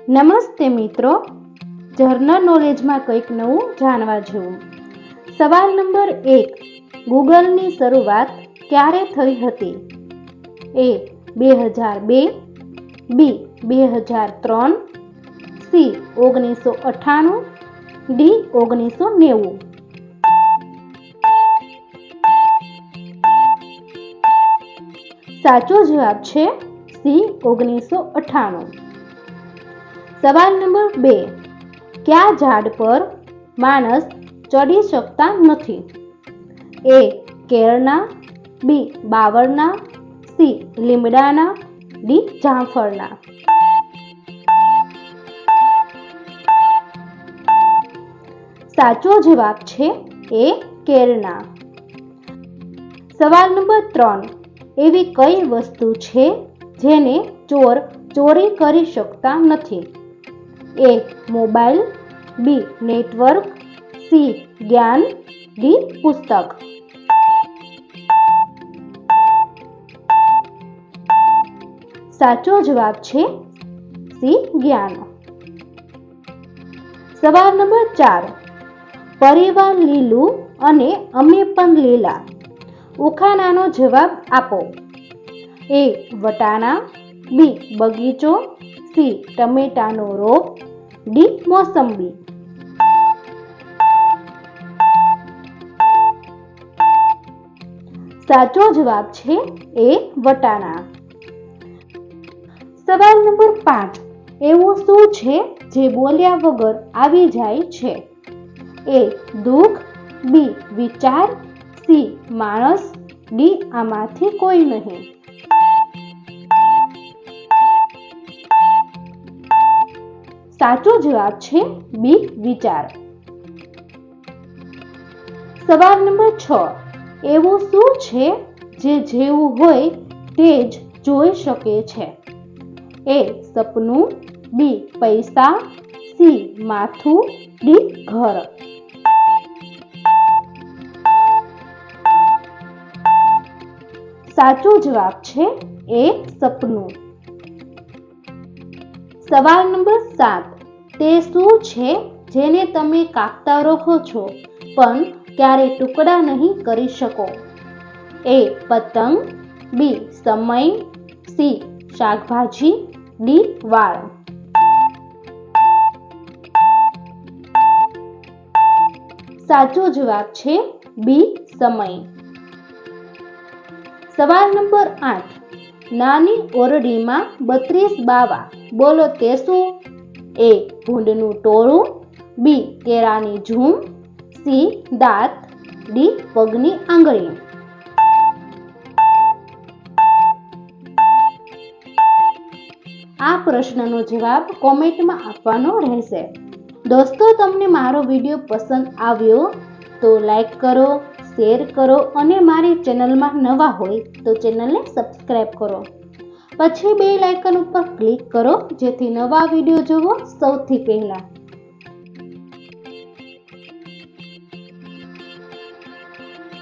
નમસ્તે મિત્રો, જર્નલ નોલેજમાં કંઈક નવું જાણવા જેવું. સવાલ નંબર 1. ગૂગલની શરૂઆત ક્યારે થઈ હતી? A 2002, B 2003, C 1998, D 1990. સાચો જવાબ છે C 1998. સવાલ નંબર 2. કયા ઝાડ પર માણસ ચડી શકતા નથી? A કેળના, B બાવળના, C લીમડાના, D જામફળના. સાચો જવાબ છે A કેળના. સવાલ નંબર 3. એવી કઈ વસ્તુ છે જેને ચોર ચોરી કરી શકતા નથી? A mobile, B network, C જ્ઞાન, D પુસ્તક. સાચો જવાબ છે C જ્ઞાન. સવાલ નંબર 4. પરિવાર લીલું અને અમે પણ લીલા. ઉખાણાનો જવાબ આપો. A વટાણા, B બગીચો, C ટમેટાનો રોપ, D મોસંબી. સાચો જવાબ છે A વટાણા. સવાલ નંબર 5. એવું શું છે જે બોલ્યા વગર આવી જાય છે? A દુઃખ, B વિચાર, C માણસ, D આમાંથી કોઈ નહીં. સાચો જવાબ છે B વિચાર. સવાલ નંબર 6. એવું શું છે જે જેવું હોય તે જ જોઈ શકે છે? A સપનું, B પૈસા, C માથું, D ઘર. સાચો જવાબ છે A સપનું. સવાલ નંબર 7. તે શું છે જેને તમે કાપતા રહો છો પણ ક્યારે ટુકડા નહીં કરી શકો? A પતંગ, B સમય, C શાકભાજી, D વાળ. સાચો જવાબ છે B સમય. સવાલ નંબર 8. નાની ઓરડીમાં 32 બાવા. બોલો તે શું? A ભૂંડનું ટોળું, B કેળાની ઝૂમ, C દાંત, D પગની આંગળી. આ પ્રશ્નનો જવાબ કોમેન્ટમાં આપવાનો રહેશે. દોસ્તો, તમને મારો વિડીયો પસંદ આવ્યો તો લાઈક કરો, શેર કરો અને મારી ચેનલમાં નવા હોય તો ચેનલને સબસ્ક્રાઈબ કરો. પછી બેલ આઇકન ઉપર ક્લિક કરો જેથી નવા વિડીયો જોવો સૌથી પહેલા.